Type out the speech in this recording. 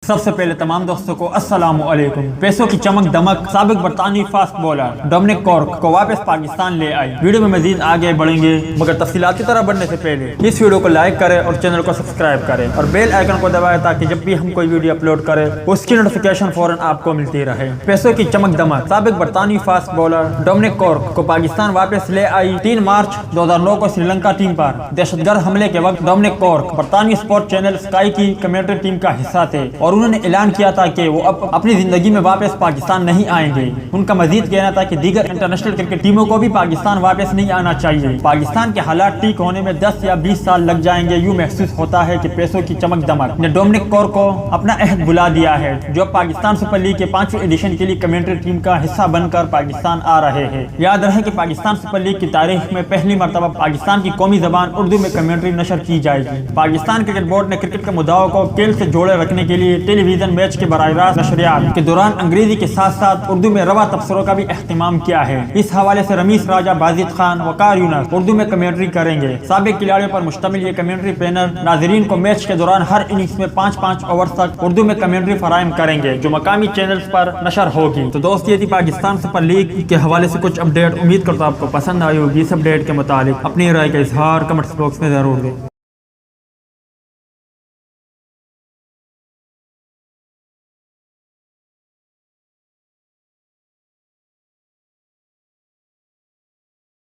सबसे पहले तमाम दोस्तों को अस्सलाम वालेकुम। पैसों की चमक दमक साबिक बरतानवी फास्ट बॉलर डोमिनिक कॉर्क को वापस पाकिस्तान ले आई। वीडियो में मजीद आगे बढ़ेंगे, मगर तफसीलाती तरह बढ़ने से पहले इस वीडियो को लाइक करें और चैनल को सब्सक्राइब करें और बेल आइकन को दबाएं ताकि जब भी हम कोई वीडियो अपलोड करें उसकी नोटिफिकेशन फौरन आपको मिलती रहे। पैसों की चमक दमक साबिक बरतानवी फास्ट बॉलर डोमिनिक कॉर्क को पाकिस्तान वापस ले आई। 3 मार्च 2009 को श्रीलंका टीम पर दहशतगर्द हमले के वक्त डोमिनिक कॉर्क बरतानवी स्पोर्ट चैनल स्काई की कमेंट्री टीम का हिस्सा थे और उन्होंने ऐलान किया था कि वो अब अपनी जिंदगी में वापस पाकिस्तान नहीं आएंगे। उनका मजीद कहना था कि दीगर इंटरनेशनल क्रिकेट टीमों को भी पाकिस्तान वापस नहीं आना चाहिए। पाकिस्तान के हालात ठीक होने में 10 या 20 साल लग जाएंगे। यूं महसूस होता है कि पैसों की चमक दमक ने डोमिनिक कॉर्क को अपना अहद भुला दिया है, जो पाकिस्तान सुपर लीग के 5वें एडिशन के लिए कमेंट्री टीम का हिस्सा बनकर पाकिस्तान आ रहे हैं। याद रहे कि पाकिस्तान सुपर लीग की तारीख में पहली मरतबा पाकिस्तान की कौमी जबान उर्दू में कमेंट्री नशर की जाएगी। पाकिस्तान क्रिकेट बोर्ड ने क्रिकेट के मुद्दाओं को खेल से जोड़े रखने के लिए टेलीविजन मैच के बराह रास्त नशरियात के दौरान अंग्रेजी के साथ साथ उर्दू में रवा तबसरों का भी एहतमाम किया है। इस हवाले से रमीज राजा, बाजिद खान, वकार यूनस उर्दू में कमेंट्री करेंगे। साबिक खिलाड़ियों पर मुश्तमिल ये कमेंट्री पैनल नाजरीन को मैच के दौरान हर इनिंग्स में 5-5 ओवर तक उर्दू में कमेंट्री फराहम करेंगे, जो मकामी चैनल्स पर नशर होगी। तो दोस्त, ये थी पाकिस्तान सुपर लीग के हवाले से कुछ अपडेट। उम्मीद करता हूं आपको पसंद आई होगी। इस अपडेट के मुताबिक अपनी राय का इजहार कमेंट्स बॉक्स में जरूर दें।